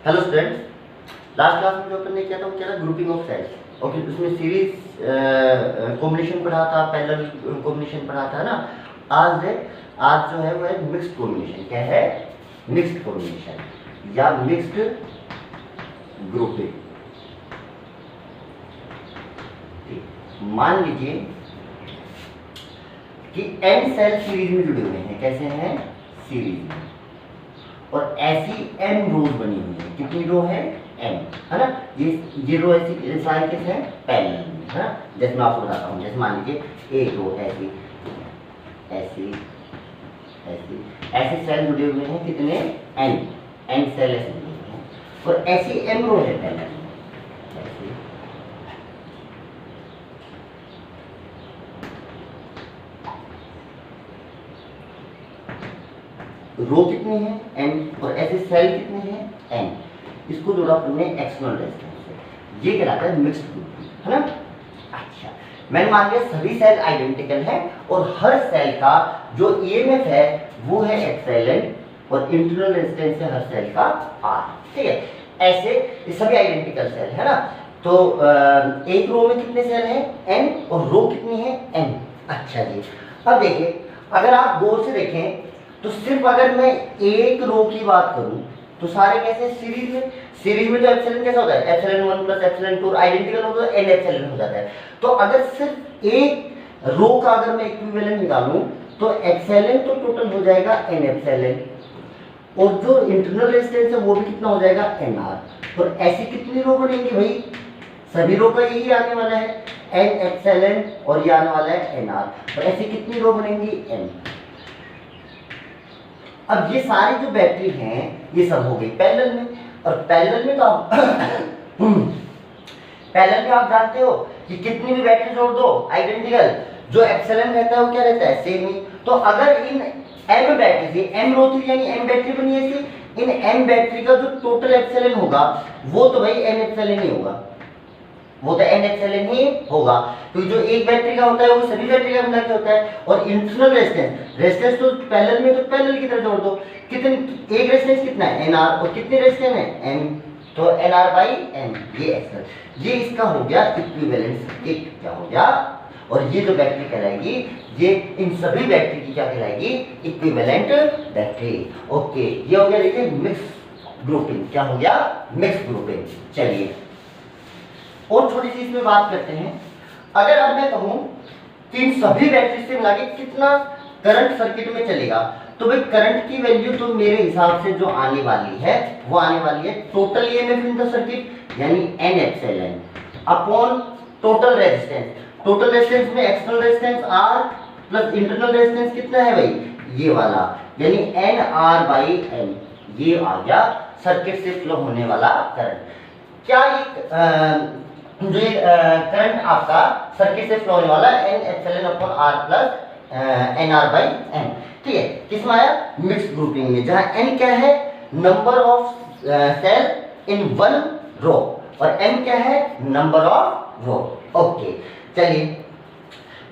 Hello students, last class में जो अपन ने किया था वो क्या था, ग्रुपिंग ऑफ सेल्स। ओके, उसमें सीरीज कॉम्बिनेशन पढ़ा था, पैरेलल कॉम्बिनेशन पढ़ा था ना। आज जो है वो है मिक्स्ड कॉम्बिनेशन। क्या है? मिक्स्ड कॉम्बिनेशन या मिक्स्ड ग्रुपिंग। मान लीजिए कि n सेल सीरीज में जुड़े हुए हैं। कैसे हैं? सीरीज में। और ऐसी n रोज बनी हुई है। कितनी रो है? n, है ना। ये रो ऐसी सारी किस है? पैरेलल में, है ना। जैसे मैं आपको बताता हूँ, जैसे मान लीजिए एक रो ऐसी ऐसी ऐसी ऐसे सेल जुड़े हुए हैं। कितने? n सेल ऐसे जुड़े हुए हैं और ऐसी m रो है पैरेलल में। ऐसी रो कितनी है? n, और ऐसे सेल कितने हैं? n। इसको जोड़ा हमने एक्सटर्नल रेजिस्टेंस से। ये कहलाता है मिक्स्ड ग्रुपिंग, है ना। अच्छा, मैंने मान लिया सभी सेल आइडेंटिकल हैं और हर सेल का जो ईएमएफ है वो है एक्सएलएन और इंटरनल रेजिस्टेंस है हर सेल का r। ठीक है, ऐसे ये सभी आइडेंटिकल सेल है ना। तो एक रो में कितने सेल हैं? n, और रो कितनी है? n। अच्छा जी, अब देखिए, अगर आप गौर से देखें तो सिर्फ अगर मैं एक रो की बात करूं तो सारे कैसे? सीरीज में। सीरीज में तो एप्सिलॉन कैसा होता है? एप्सिलॉन 1 प्लस एप्सिलॉन 2 आइडेंटिकल होता है, n एप्सिलॉन हो जाता है। तो अगर सिर्फ एक रो का अगर मैं इक्विवेलेंट निकालूं तो एप्सिलॉन तो टोटल हो जाएगा n एप्सिलॉन, और जो इंटरनल रेजिस्टेंस है वो भी कितना हो जाएगा? nr। और ऐसी कितनी रो बनेंगी भाई? सभी रो का यही आने वाला है n एप्सिलॉन और ये आने वाला है nr। और ऐसी कितनी रो बनेंगी? n। अब ये सारी जो बैटरी हैं ये सब हो गई पैरेलल में। और पैरेलल में तो आप पैरेलल में आप जानते हो कि कितनी भी बैटरी जोड़ दो आइडेंटिकल, जो एप्सिलॉन रहता है वो क्या रहता है? सेम ही। तो अगर इन m बैटरी से m रो थी यानी m बैटरी बनी है ऐसी, इन m बैटरी का जो टोटल एप्सिलॉन होगा वो तो भाई n एप्सिलॉन ही होगा, वो तो n एप्सिलॉन ही होगा। तो जो एक बैटरी का होता है वो सभी बैटरी का मिला के होता है। और इंटरनल रेजिस्टेंस तो पैरेलल में तो पैरेलल की तरह जोड़ दो। कितने? एक रेजिस्टेंस कितना है? nr, और कितने रेजिस्टेंस है? n, तो nr बाई n। ये एक्सटर्नल, ये इसका हो गया इक्विवेलेंट सर्किट। क्या हो गया? और ये जो बैटरी कहलाएगी, ये इन सभी बैटरी की क्या कहलाएगी? Equivalent battery. ओके, ये हो गया देखिए मिक्स ग्रुपिंग। क्या हो गया? Mix grouping. चलिए और थोड़ी सी इसमें बात करते हैं। अगर अब मैं कहूं कि इन सभी बैटरी से मिला के कितना करंट सर्किट में चलेगा, तो भाई करंट की वैल्यू तो मेरे हिसाब से जो आने वाली है वो आने वाली है total EMF in the circuit यानी n epsilon upon total resistance. Total resistance में external resistance r plus internal resistance कितना है भाई? ये वाला, यानी nr बाई n। ये आ गया सर्किट से फ्लो होने वाला करंट। क्या ये जो ये करंट आपका सर्किट से फ्लो होने वाला n epsilon upon r plus nr by n। ठीक है, किसमें आया? मिक्स्ड ग्रुपिंग में, जहां n क्या है? Number of cell in one row, और m क्या है? Number of row. ओके, चलिए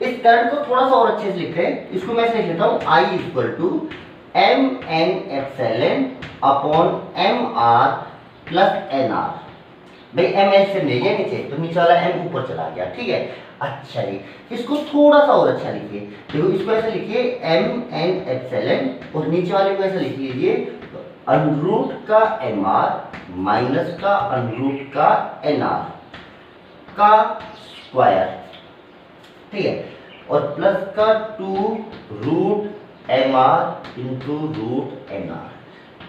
इस करंट को थोड़ा सा और अच्छे से लिख रहे हैं। इसको मैं ऐसे लिख लेता हूं, I equal to mn epsilon upon mr plus nr। भाई m से ले गया नीचे, तो नीचे वाला m ऊपर चला गया। ठीक है, अच्छा जी, इसको थोड़ा सा और अच्छा लिखिए। देखो इसको ऐसे लिखिए mn एप्सिलॉन, और नीचे वाले को ऐसे लिख लीजिए अंडररूट का mr माइनस का अंडररूट का nr का स्क्वायर। ठीक है, और प्लस का 2 root mr into root nr,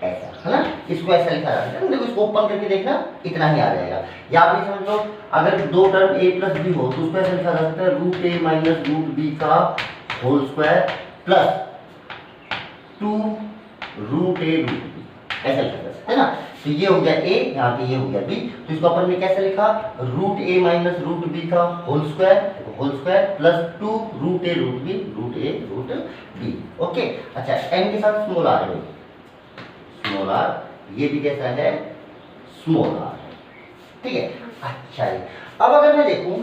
ऐसा है ना। इसको ऐसा लिखा जाता है। देखो इसको ओपन करके देखना, इतना ही आ जाएगा। या आप ये समझ लो, अगर दो टर्म a प्लस बी हो तो उसको ऐसा लिखा जा सकता है root a minus root B का whole square plus 2 root a root B, ऐसा लिखा जा सकता है ना। तो ये हो गया a, यहाँ पे ये हो गया b। तो इसको अपन ने कैसे लिखा? Root a minus root B का whole square plus 2 root a root B. Okay, अच्छा n के साथ स्मॉल r है, स्मॉल r, ये भी कैसा है? स्मॉल r है। ठीक है, अच्छा जी, अब अगर मैं देखूं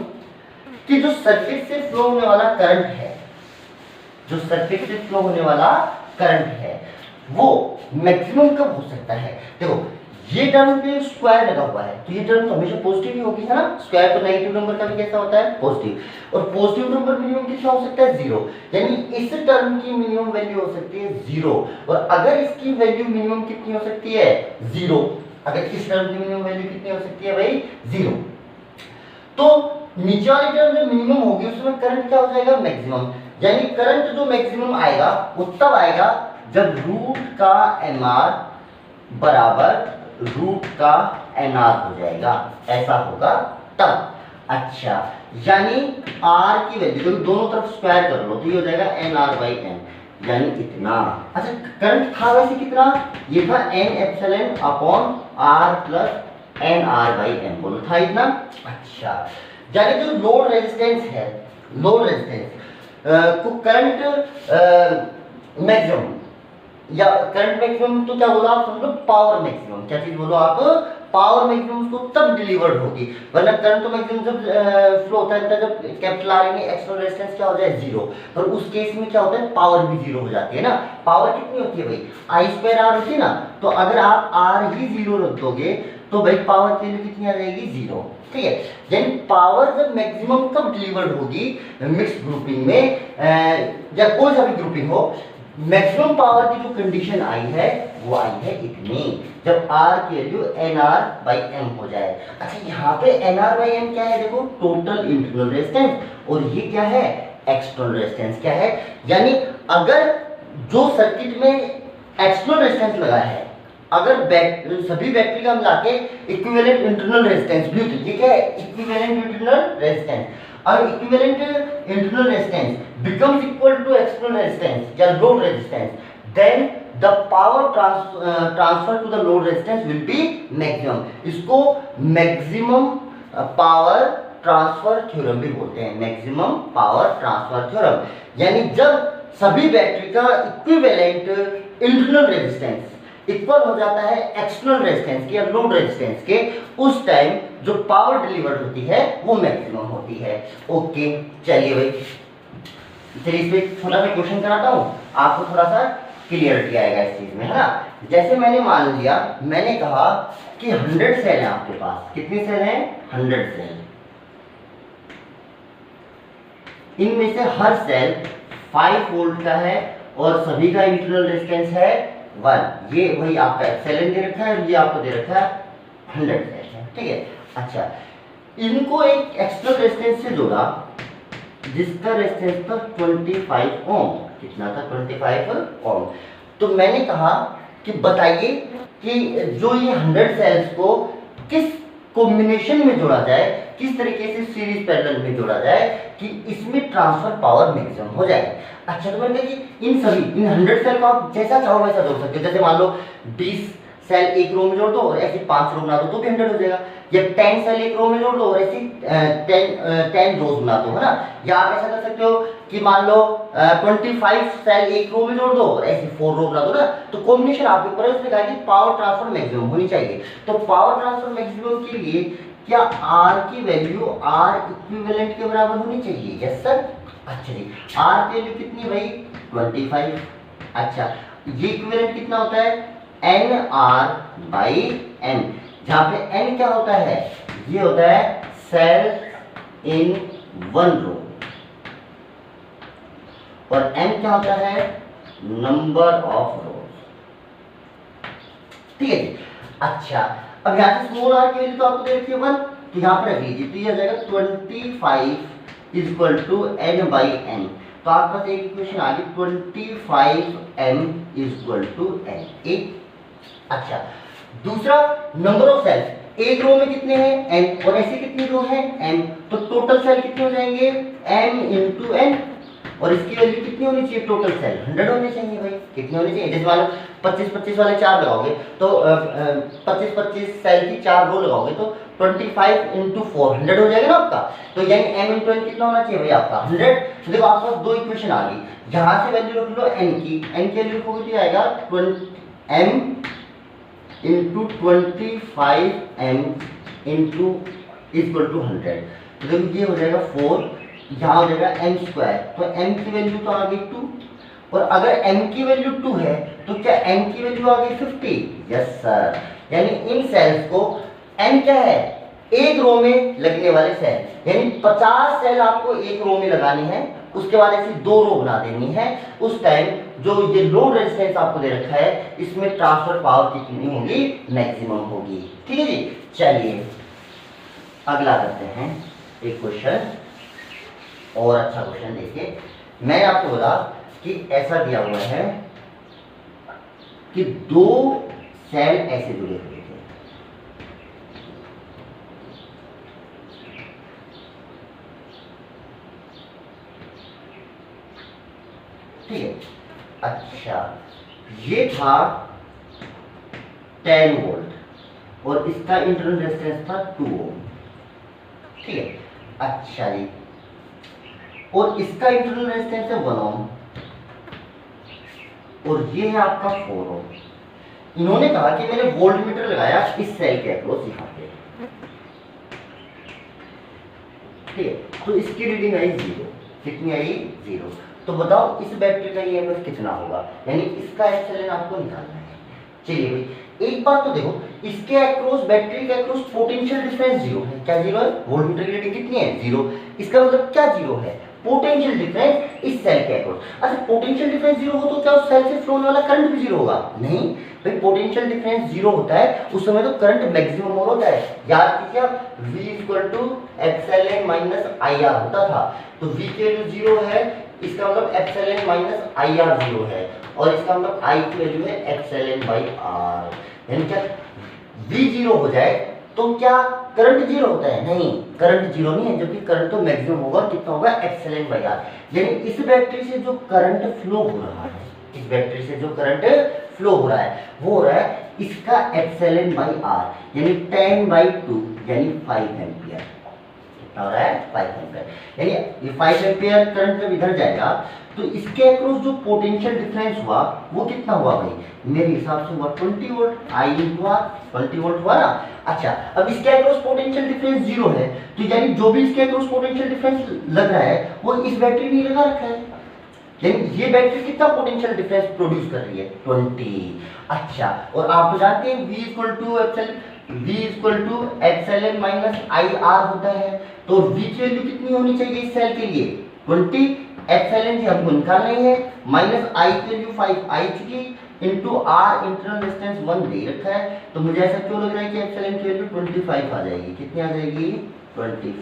कि जो सर्किट से फ्लो होने वाला करंट है, जो सर्किट से फ्लो होने वाला करंट है वो मैक्सिमम कब हो सकता है? देखो ये टर्म पे स्क्वायर लगा हुआ है तो ये टर्म तो हमेशा पॉजिटिव ही होगी, है ना। स्क्वायर तो नेगेटिव नंबर का भी कैसा होता है, पॉजिटिव। और पॉजिटिव नंबर मिनिमम कितना हो सकता है, 0। यानी इस टर्म की मिनिमम वैल्यू हो सकती है 0। और अगर इसकी वैल्यू मिनिमम कितनी हो सकती है, 0। अगर इस टर्म की मिनिमम वैल्यू कितनी हो सकती है भाई, 0। तो नीचे वाली टर्म जो मिनिमम होगी उसमें करंट क्या हो जाएगा, मैक्सिमम। यानी करंट जो मैक्सिमम आएगा वो तब आएगा जब रूट का mr बराबर रूट का nr हो जाएगा, ऐसा होगा तब। अच्छा, यानी r की वैल्यू तो दोनों तरफ स्क्वायर कर लो तो ये हो जाएगा nr/n, यानी इतना। अच्छा, करंट था वैसे कितना, ये था n epsilon upon r plus nr/n, बोलो था इतना। अच्छा, यानी जो लोड रेजिस्टेंस है, लोड रेजिस्टेंस को करंट मैक्सिमम या करंट मैक्सिमम तो क्या बोला आप, समझ लो पावर मैक्सिमम। क्या चीज बोलो आप, पावर मैक्सिमम उसको तब डिलीवर्ड होगी, वरना करंट तो मैक्सिमम जब फ्लो होता है जब कैपिटल आर यानी एक्सटर्नल रेजिस्टेंस क्या हो जाए, 0। और उस केस में क्या होता है, पावर भी 0 हो जाती है ना। पावर कितनी होती है भाई, I2R होती है ना। तो अगर आप R ही 0 रख दोगे तो भाई पावर की वैल्यू कितनी आ जाएगी, 0। ठीक है, यानी पावर जब मैक्सिमम कब डिलीवर्ड होगी, मिक्स्ड ग्रुपिंग में या कोई सा भी ग्रुपिंग हो, मैक्सिमम पावर की जो कंडीशन आई है वो आई है इतनी, जब R की वैल्यू nr/m हो जाए। अच्छा, यहाँ पे nr/m क्या है, देखो टोटल इंटरनल रेजिस्टेंस, और ये क्या है, एक्सटर्नल रेजिस्टेंस क्या है। यानी अगर जो सर्किट में एक्सटर्नल रेजिस्टेंस लगा है, अगर सभी बैटरी का मिला के इक्विवेलेंट इंटरनल रेजिस्टेंस भी होती है, ये क्या है, इक्विवेलेंट इंटरनल रेजिस्टेंस। और equivalent internal resistance becomes equal to external resistance या load resistance, then the power transfer to the load resistance will be maximum। इसको maximum power transfer theorem भी बोलते हैं, maximum power transfer theorem। यानी जब सभी battery का इक्विवेलेंट इंटरनल रेजिस्टेंस इक्वल हो जाता है एक्सटर्नल रेजिस्टेंस के या लोड रेजिस्टेंस के, उस टाइम जो पावर डिलीवर्ड होती है वो मैक्सिमम होती है। ओके, चलिए भाई, चलिए इस पे थोड़ा सा क्वेश्चन कराता हूँ, आपको थोड़ा सा क्लियरिटी आएगा इस चीज में, है ना। जैसे मैंने मान लिया, मैंने कहा कि 100 सेल है आपके पास, कितने सेल हैं, 100 सेल। इनमें से हर सेल 5 वोल्ट का है और सभी का इंटरनल रेजिस्टेंस है 1। ये वही आपका एप्सिलॉन दे रखा है और ये आपको दे रखा है 100 सेल है, ठीक है। अच्छा, इनको एक एक्सटर्नल रेजिस्टेंस से जोड़ा जिसका रेजिस्टेंस था 25 ओम। कितना था, 25 ओम। तो मैंने कहा कि बताइए कि जो ये 100 सेल्स को किस कॉम्बिनेशन में जोड़ा जाए, किस तरीके से सीरीज पैरेलल में जोड़ा जाए कि इसमें ट्रांसफर पावर मैक्सिमम हो जाए। अच्छा, तो मैंने कहा कि इन 100 सेल को आप जैसा चाहो वैसा जोड़ सकते हो। जैसे मान लो 20 सेल एक रो में जोड़ दो और ऐसे 5 रो बना दो तो भी 100 हो जाएगा, या 10 सेल एक रो में जोड़ दो और ऐसे 10 रोज बना दो, है ना। या आप ऐसा कर सकते हो कि मान लो 25 सेल एक रो में जोड़ दो और ऐसे 4 रो बना दो ना। तो कॉम्बिनेशन आपके ऊपर है, उसने कहा कि पावर ट्रांसफर मैक्सिमम होनी चाहिए। तो पावर ट्रांसफर मैक्सिमम के लिए क्या R की वैल्यू R इक्विवेलेंट के बराबर होनी चाहिए, यस सर। अच्छा जी, R की वैल्यू कितनी भाई, 25। अच्छा, ये इक्विवेलेंट कितना होता है, nr/n, जहां पे n क्या होता है, ये होता है सेल इन 1 रो, और n क्या होता है, नंबर ऑफ रोज। ठीक है जी। अच्छा, अब यहां से स्मॉल r की वैल्यू तो आपको दे रखी है 1, तो यहां पर रख लीजिए, तो ये आ जाएगा 25 = n/n। तो आपके पास एक इक्वेशन आ गई, 25m = n। एक। अच्छा, दूसरा नंबर ऑफ सेल्स, एक रो में कितने हैं, n, और ऐसे कितनी रो है, m। तो टोटल सेल कितने हो जाएंगे, m × n, और इसकी वैल्यू कितनी होनी चाहिए, टोटल सेल 100 होने चाहिए भाई। कितने होने चाहिए, जैसे मान लो 25-25 वाले 4 लगाओगे तो 25-25 सेल की 4 रो लगाओगे तो 25 × 4 100 हो जाएगा ना आपका। तो यानी m × n कितना होना चाहिए भाई आपका, 100। तो देखो आपके पास दो इक्वेशन आ गई, यहाँ से वैल्यू रख लो n की वैल्यू रखोगे तो आएगा m × 25m = 100। तो देखो ये हो जाएगा 4, यहाँ हो जाएगा m²। तो m की वैल्यू तो आ गई 2, और अगर m की वैल्यू 2 है तो क्या n की वैल्यू आ गई 50, यस सर। यानी इन सेल्स को n क्या है, एक रो में लगने वाले सेल, यानी 50 सेल आपको एक रो में लगाने हैं, उसके बाद ऐसी 2 रो बना देनी है। उस टाइम जो ये लोड रेजिस्टेंस आपको दे रखा है इसमें ट्रांसफर पावर कितनी होगी, मैक्सिमम होगी। ठीक है जी, चलिए अगला करते हैं एक क्वेश्चन, और अच्छा क्वेश्चन देखिए। मैंने आपको बोला कि ऐसा दिया हुआ है कि 2 सेल ऐसे जुड़े हुए थे, ठीक है। अच्छा, ये था 10 वोल्ट और इसका इंटरनल रेजिस्टेंस था 2 ओम, ठीक है। अच्छा जी, और इसका इंटरनल रेजिस्टेंस है 1 ओम और ये है आपका 4 ओम। इन्होंने कहा कि मैंने वोल्टमीटर लगाया इस सेल के अक्रॉस यहाँ पे, ठीक है, तो इसकी रीडिंग आई 0। कितनी आई, 0। तो बताओ इस बैटरी का ईएमएफ कितना होगा, यानी इसका एप्सिलॉन आपको निकालना है। चलिए भाई, एक बात तो देखो, इसके अक्रॉस, बैटरी के अक्रॉस पोटेंशियल डिफरेंस 0 है। क्या 0 है, वोल्टमीटर की रीडिंग कितनी है, 0। इसका मतलब क्या 0 है, पोटेंशियल डिफरेंस इस सेल के अक्रॉस। अच्छा, पोटेंशियल डिफरेंस 0 हो तो क्या उस सेल से फ्लो होने वाला करंट भी 0 होगा, नहीं भाई, पोटेंशियल डिफरेंस 0 होता है उस समय तो करंट मैक्सिमम होता है। याद कीजिए आप, V एप्सिलॉन माइनस IR होता था, तो V की वैल्यू 0 है, इसका मतलब एप्सिलॉन माइनस IR 0 है, और इसका मतलब I की वैल्यू है एप्सिलॉन बाई R। यानी क्या V 0 हो जाए तो क्या करंट 0 होता है, नहीं, करंट 0 नहीं है, जबकि करंट तो मैक्सिमम होगा, कितना होगा, एप्सिलॉन बाई R। यानी इस बैटरी से जो करंट फ्लो हो रहा है, इस बैटरी से जो करंट फ्लो हो रहा है वो हो रहा है इसका एप्सिलॉन बाई R, यानी 10/2 यानी 5 एम्पियर। कितना हो रहा है, 5 एम्पियर। यानी ये 5 एम्पियर करंट जब इधर जाएगा तो इसके अक्रॉस जो पोटेंशियल डिफरेंस हुआ वो कितना हुआ भाई, मेरे हिसाब से हुआ 20 वोल्ट, I × R, 20 वोल्ट हुआ ना। अच्छा, अब इसके अक्रॉस पोटेंशियल डिफरेंस 0 है, तो यानी जो भी इसके अक्रॉस पोटेंशियल डिफरेंस लग रहा है वो इस बैटरी में लगा रखा है, यानी ये बैटरी कितना पोटेंशियल डिफरेंस प्रोड्यूस कर रही है, 20। अच्छा, और आप तो जानते हैं V एप्सिलॉन माइनस IR होता है, तो V की वैल्यू कितनी होनी चाहिए इस सेल के लिए, 20। एप्सिलॉन जी हमको निकालना ही है, माइनस I की वैल्यू 5 आई चुकी, इंटू R इंटरनल रेजिस्टेंस 1 दे रखा है, तो मुझे ऐसा क्यों लग रहा है कि एप्सिलॉन की वैल्यू 25 आ जाएगी। कितनी आ जाएगी, 25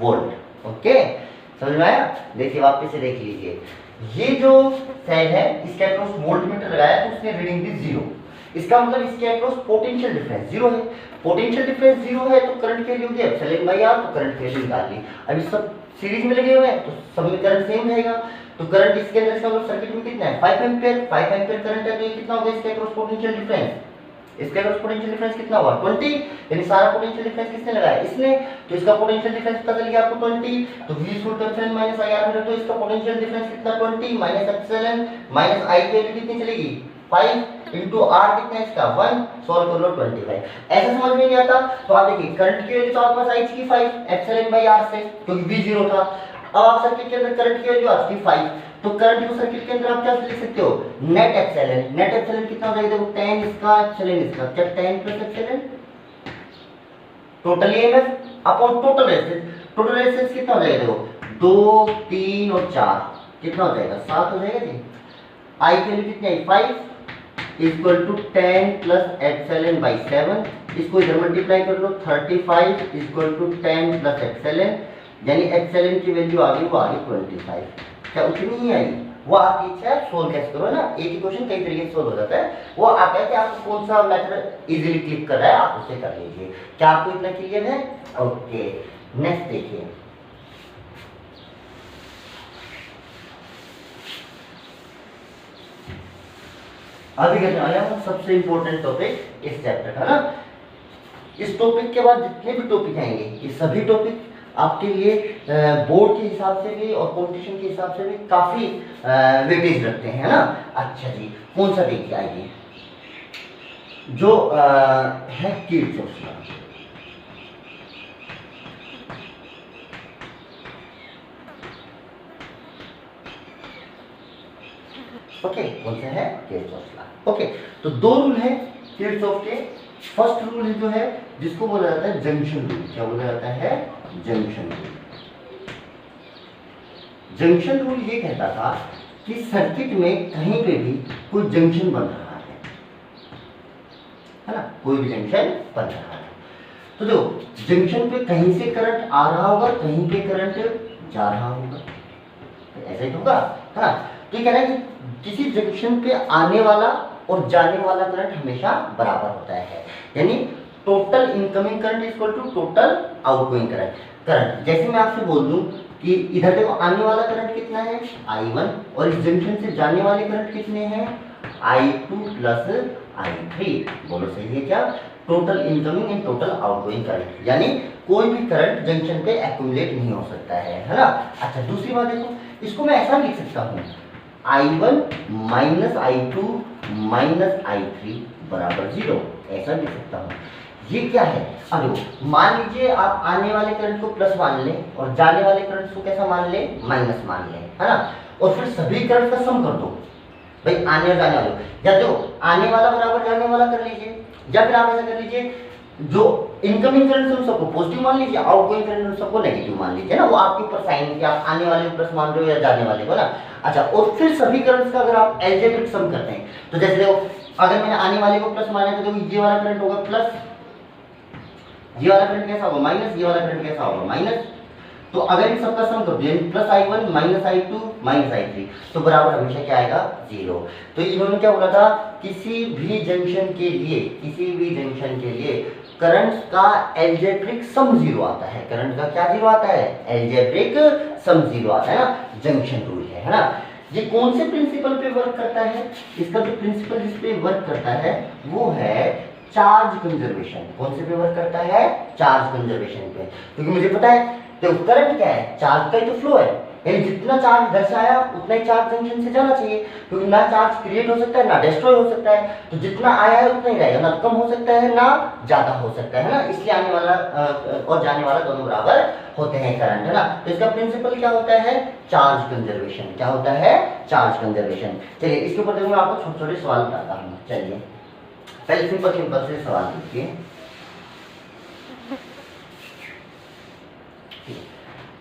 वोल्ट। ओके, समझ में आया। देखिए वापस से देख लीजिए, ये जो सेल है इसके अक्रॉस वोल्टमीटर लगाया तो उसने रीडिंग दी 0, इसका मतलब इसके अक्रॉस पोटेंशियल डिफरेंस 0 है। पोटेंशियल डिफरेंस 0 है तो करंट की वैल्यू एप्सिलॉन बाई R, तो करंट की वैल्यू निकाल ली। अभी सब सीरीज में लगे हुए हैं तो सब में करंट सेम रहेगा, तो करंट इसके अंदर, इसका मतलब सर्किट में कितना है, 5 एम्पियर। 5 एम्पियर करंट है तो ये कितना होगा इसके अक्रॉस पोटेंशियल डिफरेंस, इसके अक्रॉस पोटेंशियल डिफरेंस कितना हुआ, 20। यानी सारा पोटेंशियल डिफरेंस किसने लगाया, इसने, तो इसका पोटेंशियल डिफरेंस पता चल गया आपको 20। तो V एप्सिलॉन माइनस IR में तो इसका पोटेंशियल डिफरेंस कितना, 20 माइनस एप्सिलॉन माइनस I की वैल्यू कितनी चलेगी, 5 इंटू R कितना है इसका 1, सॉल्व कर लो 25। ऐसा समझ में नहीं आता तो आप देखिए, करंट की वैल्यू तो आपके पास आई थी 5 एप्सिलॉन बाई R से, क्योंकि V 0 था। अब आप सर्किट के अंदर करंट की वैल्यू आती है 5, तो करंट को सर्किट के अंदर आप क्या लिख सकते हो, नेट एप्सिलॉन। नेट एप्सिलॉन कितना हो जाएगा, देखो 10 इसका एप्सिलॉन इसका, क्या 10 plus epsilon total EMF upon total resistance. Total resistance कितना हो जाएगा, देखो 2, 3 और 4 कितना हो जाएगा, 7 हो जाएगा जी। I की वैल्यू कितनी आई, 5 equal to 10 plus epsilon by 7, इसको इधर मल्टीप्लाई कर लो, 35 इक्वल टू 10 प्लस एप्सिलॉन, यानी एप्सिलॉन की वैल्यू आ गई, वो आ गई 25। क्या उतनी ही आई, वो आपकी इच्छा है, सोल्व कैसे करो ना, एक ही क्वेश्चन कई तरीके से सोल्व हो जाता है, वो आप कहते हैं आपको कौन सा मेथड इजीली क्लिक कर रहा है आप उसे कर लीजिए। क्या आपको इतना क्लियर है, ओके। नेक्स्ट देखिए, अभी कहते हैं सबसे इंपॉर्टेंट टॉपिक इस चैप्टर का ना। इस टॉपिक के बाद जितने भी टॉपिक आएंगे ये सभी टॉपिक आपके लिए बोर्ड के हिसाब से भी और कंपटीशन के हिसाब से भी काफी वेटेज रखते हैं ना। अच्छा जी, कौन सा देखिए आइए, जो है किरचॉफ लॉ। ओके, कौन सा है, किरचॉफ लॉ। ओके, तो दो रूल है किरचॉफ के फर्स्ट रूल जो है जिसको बोला जाता है जंक्शन रूल। क्या बोला जाता है? Junction rule. जंक्शन रूल ये कहता था कि सर्किट में कहीं पे भी कोई जंक्शन बन रहा है ना, कोई भी जंक्शन बन रहा है, तो देखो जंक्शन पे कहीं से करंट आ रहा होगा, कहीं पे करंट जा रहा होगा, ऐसा ही होगा, है ना। तो ये कह रहा है कि किसी जंक्शन पे आने वाला और जाने वाला करंट हमेशा बराबर होता है, यानी total incoming current equal to total outgoing current. जैसे मैं आपसे बोल दूं कि इधर देखो आने वाला करंट कितना है I1 और इस जंक्शन से जाने वाले करंट कितने हैं I2 प्लस I3। बोलो सही है क्या? Total incoming and total outgoing current, यानी कोई भी करंट जंक्शन पे एक्यूमुलेट नहीं हो सकता है ना। अच्छा दूसरी बात देखो, इसको मैं ऐसा लिख सकता हूँ I1 minus I2 minus I3 बराबर 0, ऐसा लिख सकता हूँ। ये क्या है? अब देखो मान लीजिए आप आने वाले करंट को प्लस मान लें और जाने वाले करंट को कैसा मान लें? माइनस मान लें, है ना। और फिर सभी करंट का सम कर दो भाई, आने और जाने वाले, या तो आने वाला बराबर जाने वाला कर लीजिए, या फिर आप ऐसा कर लीजिए जो इनकमिंग करंट उन सबको पॉजिटिव मान लीजिए, आउटगोइंग करंट उन सबको नेगेटिव मान लीजिए ना, वो आपके ऊपर साइन कि आप आने वाले को प्लस मान रहे हो या जाने वाले को ना। अच्छा और फिर सभी करंट्स का अगर आप एल्जेब्रिक सम करते हैं तो जैसे देखो अगर मैंने आने वाले को प्लस माना तो देखो ये वाला करंट होगा प्लस, ये वाला करंट कैसा होगा माइनस, ये वाला करंट कैसा होगा माइनस। तो अगर इन सबका सम कर दिया plus I1 minus I2 minus I3 तो बराबर हमेशा क्या आएगा? 0। तो इन्होंने क्या बोला था? किसी भी जंक्शन के लिए करंट का एल्जेब्रिक सम 0 आता है। करंट का क्या 0 आता है? एल्जेब्रिक सम 0 आता है ना, जंक्शन रूल है ना। ये कौन से प्रिंसिपल पे वर्क करता है? इसका जो प्रिंसिपल जिस पे वर्क करता है वो है चार्ज कंजर्वेशन। कौन से पे वर्क करता है? चार्ज कंजर्वेशन पे। क्योंकि मुझे पता है तो करंट क्या है? चार्ज का ही तो फ्लो है, यानी जितना चार्ज इधर से आया उतना ही चार्ज जंक्शन से जाना चाहिए, क्योंकि ना चार्ज क्रिएट हो सकता है ना डिस्ट्रॉय हो सकता है। तो जितना आया है उतना ही रहेगा, ना कम हो सकता है ना ज्यादा हो सकता है ना। इसलिए आने वाला और जाने वाला दोनों बराबर होते हैं करंट, है ना। तो इसका प्रिंसिपल क्या होता है? Charge conservation. क्या होता है? Charge conservation. चलिए इसके ऊपर देखो मैं आपको छोटे छोटे सवाल बताता हूँ। चलिए पहले सिंपल से सवाल देखिए।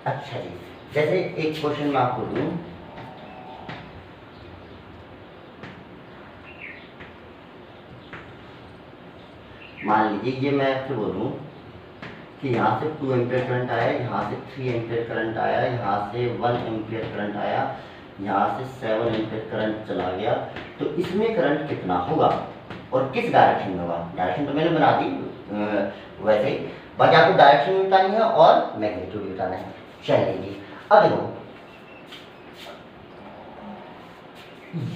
अच्छा जी, जैसे एक क्वेश्चन मैं आपको दूं, मान लीजिए ये मैं आपसे बोलूं कि यहाँ से 2 एम्पियर करंट आया, यहाँ से 3 एम्पियर करंट आया, यहाँ से 1 एम्पियर करंट आया, यहाँ से 7 एम्पियर करंट चला गया, तो इसमें करंट कितना होगा और किस डायरेक्शन में होगा? डायरेक्शन तो मैंने बना दी वैसे ही, बाकी आपको डायरेक्शन भी बतानी है और मैग्नीट्यूड भी बताना है। चलिए जी, अब देखो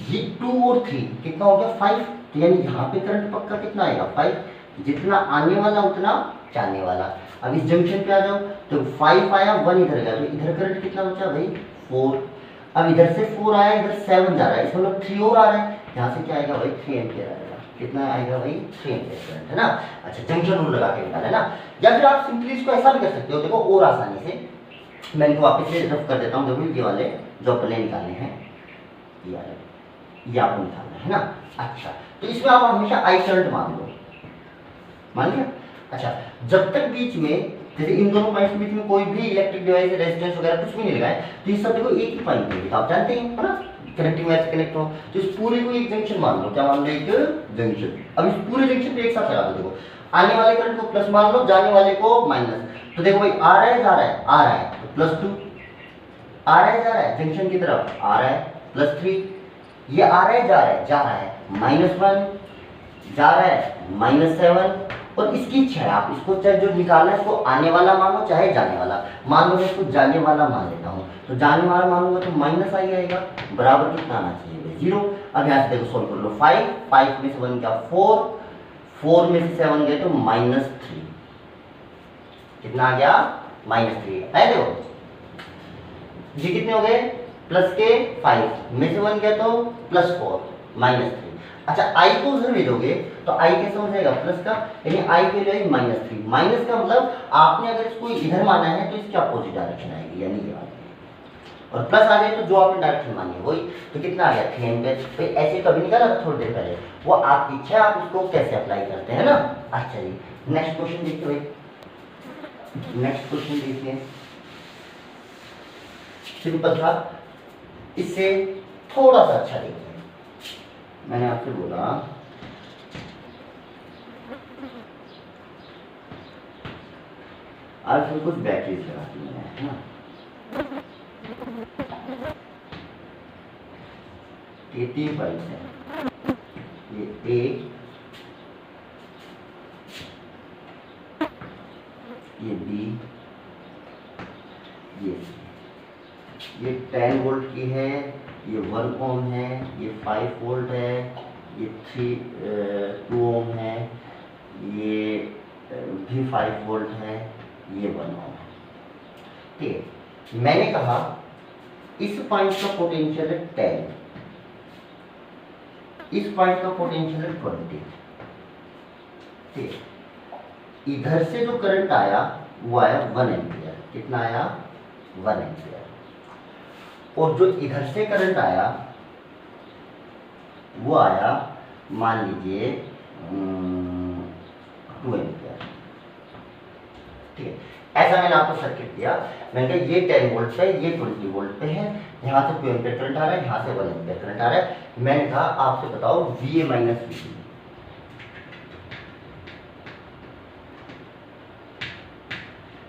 ये 2 और 3 कितना हो गया? 5। तो यानी यहाँ पे करंट पक्का कितना आएगा? 5। जितना आने वाला उतना जाने वाला। अब इस जंक्शन पे आ जाओ तो 5 आया, 1 इधर गया, तो इधर करंट कितना बचा भाई? 4। अब इधर से 4 आया, इधर 7 जा रहा है, इसमें 3 और आ रहा है, यहाँ से क्या आएगा भाई? 3 एम्पियर आएगा। कितना आएगा भाई? 3 एम्पियर करंट, है ना। अच्छा जंक्शन रूल लगा के निकाला है ना। या फिर आप सिंपली इसको ऐसा भी कर सकते हो, देखो और आसानी से मैं इनको वापस से रफ कर देता हूँ। देखो ये वाले जो अपने निकालने हैं, ये वाले ये आपको निकालना है ना। अच्छा तो इसमें आप हमेशा आई करंट मान लो, मान लिया। अच्छा जब तक बीच में जैसे इन दोनों पॉइंट्स के बीच में कोई भी इलेक्ट्रिक डिवाइस रेजिस्टेंस वगैरह कुछ भी नहीं लगाए तो ये सब देखो एक ही पॉइंट पे, तो आप जानते हैं है ना, कनेक्टिंग वायर से कनेक्ट हो, तो इस पूरे को एक जंक्शन मान लो। क्या मान लो? एक जंक्शन। अब इस पूरे जंक्शन पे एक साथ लगा दो। देखो आने वाले करंट को प्लस मान लो, जाने वाले को माइनस। तो देखो भाई आ रहा है जा रहा है, आ रहा है तो +2, आ रहा है जा रहा है जंक्शन की तरफ, आ रहा है +3, ये आ रहा है जा रहा है -1, जा रहा है -7। और इसकी इच्छा है, आप इसको चाहे जो निकालना है इसको आने वाला मानो चाहे जाने वाला मान लो। मैं इसको जाने वाला मान लेता हूँ, तो जाने वाला मानूंगा तो माइनस आई आएगा, बराबर कितना आना चाहिए? 0। अब यहाँ से देखो सोल्व कर लो, 5 में से 1 क्या? 4 में से 7 गए तो -3, कितना आ गया? -3 है। देखो ये कितने हो गए? प्लस के 5 में से 1 गया तो +4 -3। अच्छा आई को उधर भेजोगे तो आई कैसे हो जाएगा? प्लस का, यानी आई के लिए -3। माइनस का मतलब आपने अगर इसको इधर माना है तो इसकी अपोजिट डायरेक्शन आएगी, यानी ये वाली। और प्लस आ जाए तो जो आपने डायरेक्शन मानी है वही, तो कितना आ गया 3 एम्पियर। तो ऐसे कभी निकाला था थोड़ी देर पहले, वो आपकी इच्छा है आप उसको कैसे अप्लाई करते हैं ना। अच्छा जी, नेक्स्ट क्वेश्चन देखिए भाई, नेक्स्ट क्वेश्चन देखिए, सिंपल था, इससे थोड़ा सा अच्छा देखिए। मैंने आपसे बोला आज फिर कुछ बैटरीज लगा दी मैंने, है ना। ये 3 पाइप है, ये एक, ये बी, ये 10 वोल्ट की है, ये 1 ओम है, ये 5 वोल्ट है, ये 2 ओम है, ये भी 5 वोल्ट है, ये 1 ओम है। ठीक है, मैंने कहा इस पॉइंट का पोटेंशियल है 10, इस पॉइंट का पोटेंशियल है 20। ठीक है, इधर से जो करंट आया वो आया 1 एम्पियर। कितना आया? 1 एम्पियर। और जो इधर से करंट आया वो आया मान लीजिए 2 एम्पियर। ठीक है, ऐसा मैंने आपको सर्किट दिया, मैंने कहा ये 10 वोल्ट पे, ये 20 वोल्ट पे है, यहाँ से 2 एम्पियर करंट आ रहा है, यहाँ से 1 एम्पियर करंट आ रहा है। मैंने कहा आपसे बताओ VA माइनस VB,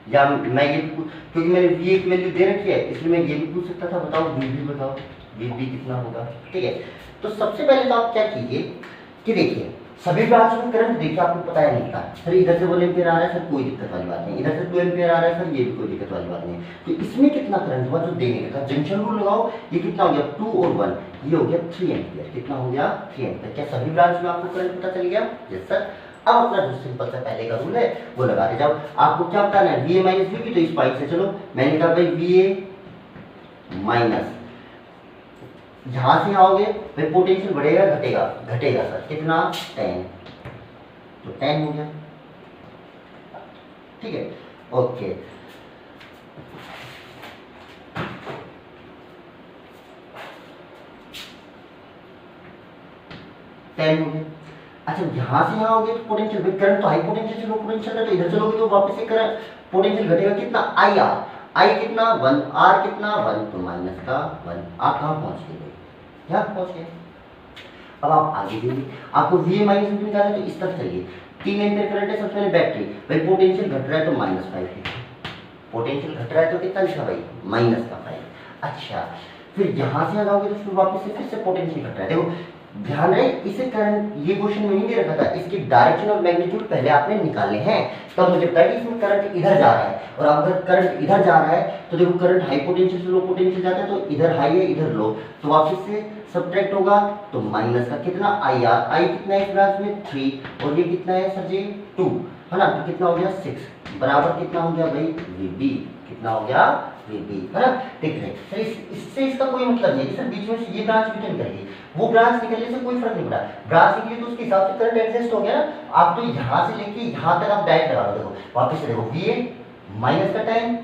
या मैं ये क्योंकि मैंने VA की वैल्यू दे रखी है इसलिए मैं ये भी पूछ सकता था, बताओ VB बताओ, VB कितना होगा। ठीक है, तो सबसे पहले तो आप क्या कीजिए कि देखिए सभी ब्रांच में करंट देखिए आपको पता है नहीं था, सर इधर से 1 एम्पियर आ रहा है, सर कोई दिक्कत वाली बात नहीं, इधर से 2 एम्पियर आ रहा है, सर ये भी कोई दिक्कत वाली बात नहीं। तो इसमें कितना करंट हुआ जो देने का था, जंक्शन रूल लगाओ, ये कितना हो गया 2 और 1, ये हो गया 3 एम्पियर। कितना हो गया? 3 एम्पियर। क्या सभी ब्रांच में आपको करंट पता चल गया? Yes sir. अब अपना जो सिंपल सा पहले का रूल है वो लगाते जाओ। आपको क्या बताना है? VA माइनस VB, तो इस पॉइंट से चलो, मैंने कहा भाई VA माइनस, यहां से आओगे भाई पोटेंशियल बढ़ेगा घटेगा? घटेगा सर। कितना? 10, तो 10 हो गया। ठीक है, ओके। हो गया। अच्छा, यहां से यहां आओगे तो पोटेंशियल, करंट तो हाई पोटेंशियल से लो पोटेंशियल है, तो इधर चलोगे तो वापस से करंट पोटेंशियल घटेगा। कितना? IR, आई कितना? 1, R कितना? 1, तो माइनस का 1। आप कहां पहुंच गए? यहाँ पहुंच गए। अब आप आगे देखिए, आपको VA माइनस VB निकालना है तो इस तरफ चलिए, 3 एम्पियर करंट है, सबसे पहले बैटरी, भाई पोटेंशियल घट रहा है तो -5 लिखो, पोटेंशियल घट रहा है तो कितना लिखा भाई? -5। अच्छा, फिर यहां से लगाओगे तो फिर वापस से फिर से पोटेंशियल घट रहा है। देखो ध्यान रहे, इसे करंट ये क्वेश्चन में नहीं दे रखा था, इसकी डायरेक्शन और मैग्नीट्यूड पहले आपने निकाले हैं, तब मुझे पता है कि इसमें करंट इधर जा रहा है। और अगर करंट इधर जा रहा है तो देखो करंट हाई पोटेंशियल से लो पोटेंशियल जाता है, तो इधर हाई है इधर लो, तो वापस से सब्ट्रैक्ट होगा, तो माइनस का कितना? IR, आई कितना है इस ब्रांच में? 3, और ये कितना है सर जी? 2, है ना, तो कितना हो गया? 6, बराबर कितना हो गया भाई? VB। कितना हो गया? VB, है ना। ठीक है सर, इससे इसका कोई मतलब नहीं सर, बीच में से ये ब्रांच भी निकल गई, वो ब्रांच निकलने से कोई फर्क नहीं पड़ा, ब्रांच निकली तो उसके हिसाब से करंट एडजस्ट हो गया ना। आप तो यहाँ से लेके यहाँ तक आप डायरेक्ट लगा दो। देखो वापस से देखो, VA माइनस का 10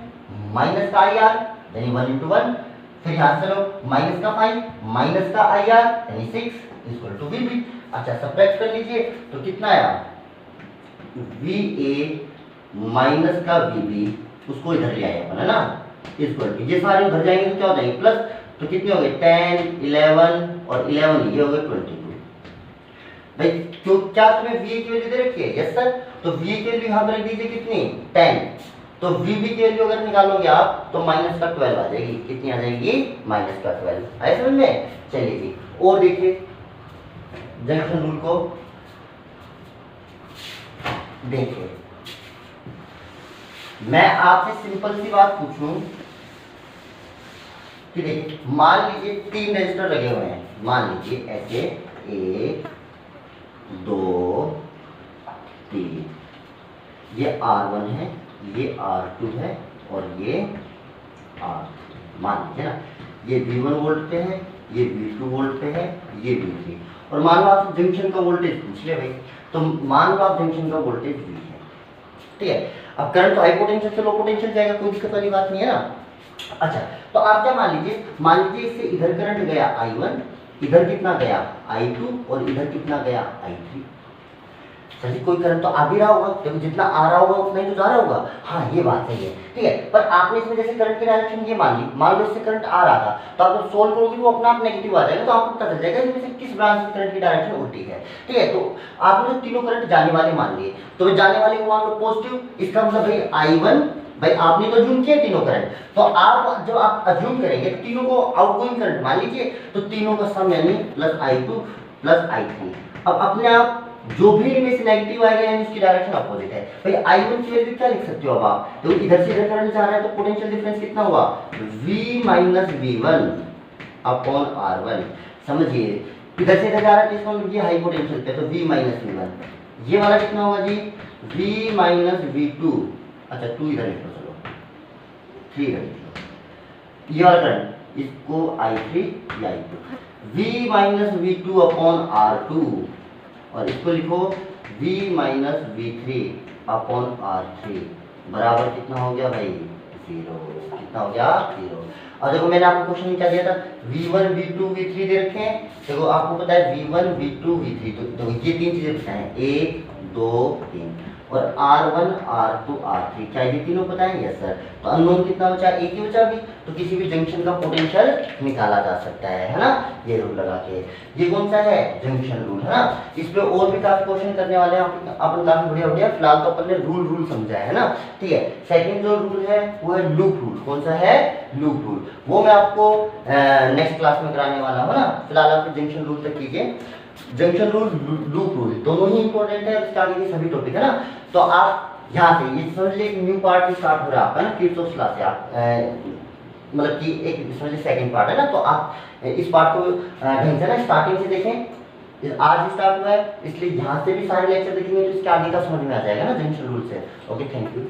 माइनस का IR यानी 1 × 1, फिर यहाँ से लो माइनस का 5 माइनस का IR यानी 6 इक्वल टू VB। अच्छा, सब्ट्रैक्ट कर लीजिए तो कितना आया? VA माइनस का VB, उसको इधर ले आए अपन, है ना, इक्वल टू, ये सारे उधर जाएंगे तो क्या हो जाएंगे? प्लस, तो कितने हो गए? 10, 11 और 11 ये हो गए 22। भाई क्यों, क्या तुम्हें VA की वैल्यू दे रखी है? Yes sir. तो VA की वैल्यू यहाँ पर रख दीजिए कितनी? 10। तो VB की वैल्यू अगर निकालोगे आप तो माइनस का 12 आ जाएगी। कितनी आ जाएगी? माइनस का 12। आए समझ में? चलिए जी, और देखिए जंक्शन रूल को देखिए, मैं आपसे सिंपल सी बात पूछूं कि देखिए मान लीजिए 3 रजिस्टर लगे हुए हैं, मान लीजिए ऐसे 1 2 3, ये R1 है, ये R2 है और ये R3, मान लीजिए ना, ये V1 वोल्ट पे है, ये V2 वोल्ट पे है, ये V3, और मान लो आप जंक्शन का वोल्टेज पूछ ले भाई, तो मान लो आप जंक्शन का वोल्टेज V है। ठीक है, अब करंट तो हाई पोटेंशियल से लो पोटेंशियल जाएगा, कोई दिक्कत वाली बात नहीं है ना। अच्छा, तो आप क्या मान लीजिए इससे इधर करंट गया I1, इधर कितना गया I2 और इधर कितना गया I3। सर जी कोई करंट तो आ भी रहा होगा, क्योंकि जितना आ रहा होगा उतना ही तो जा रहा होगा। हाँ ये बात सही है, ठीक है। पर आपने इसमें जैसे करंट की डायरेक्शन ये मान लो इससे करंट आ रहा था, तो आप जब सोल्व करोगे वो अपना आप नेगेटिव आ जाएगा, तो आपको पता चल जाएगा इसमें से किस ब्रांच में करंट की डायरेक्शन उल्टी है, ठीक है। तो आपने जो तीनों करंट जाने वाले मान लिए, तो जाने वाले को मान लो पॉजिटिव, इसका मतलब भाई I1, भाई आपने तो अज्यूम किया तीनों करंट, तो आप जब आप अज्यूम करेंगे तो तीनों को आउटगोइंग करंट मान लीजिए, तो तीनों का सम यानी प्लस I2 प्लस I3। अब अपने आप जो भी इनमें से नेगेटिव आएगा यानी उसकी डायरेक्शन अपोजिट है। भाई I1 की वैल्यू क्या लिख सकते हो अब आप, तो इधर से इधर करंट जा रहा है तो पोटेंशियल डिफरेंस कितना हुआ, V minus V1 upon R1। समझिए इधर से इधर जा रहा है तो इसका मतलब ये हाई पोटेंशियल पे, तो V माइनस V1। ये वाला कितना होगा जी, V माइनस V2। अच्छा 2 इधर लिख लो, चलो 3 इधर लिख लो। ये वाला करंट इसको I3 या I2, V minus V2 upon R2, और इसको लिखो V minus V3 upon R3 बराबर कितना हो गया भाई, 0। कितना हो गया, 0। और देखो मैंने आपको क्वेश्चन में क्या दिया था, V1 V2 V3 दे रखे हैं। देखो आपको पता है V1 V2 V3, तो देखो ये तीन चीजें पता है, 1 2 3, और R1 R2 R3, क्या ये तीनों पता है, यस सर। तो अननोन कितना बचा, एक ही बचा भी, तो किसी भी जंक्शन का पोटेंशियल निकाला जा सकता है ना, ये रूल लगा के। ये कौन सा है, जंक्शन रूल, है ना। इस पे और भी काफी क्वेश्चन करने वाले हैं अपन, काफी बढ़िया बढ़िया। फिलहाल तो अपन ने रूल समझा है ना, ठीक है। सेकंड जो रूल है वो है लूप रूल। कौन सा है, लूप रूल। वो मैं आपको नेक्स्ट क्लास में कराने वाला हूँ ना। फिलहाल आप जंक्शन रूल तक कीजिए। जंक्शन रूल, लूप रूल दोनों ही इंपॉर्टेंट है, इसके आगे के सभी टॉपिक है ना। तो आप यहाँ से ये समझ लीजिए एक न्यू पार्ट स्टार्ट हो रहा है आपका ना, किर्चॉफ्स लॉ से। आप मतलब कि एक समझ लीजिए सेकंड पार्ट है ना, तो आप इस पार्ट को ढंग से ना स्टार्टिंग से देखें। आज स्टार्ट हुआ है इसलिए यहाँ से भी सारे लेक्चर देखेंगे तो इसके आगे का समझ में आ जाएगा ना जंक्शन रूल से। Okay, thank you.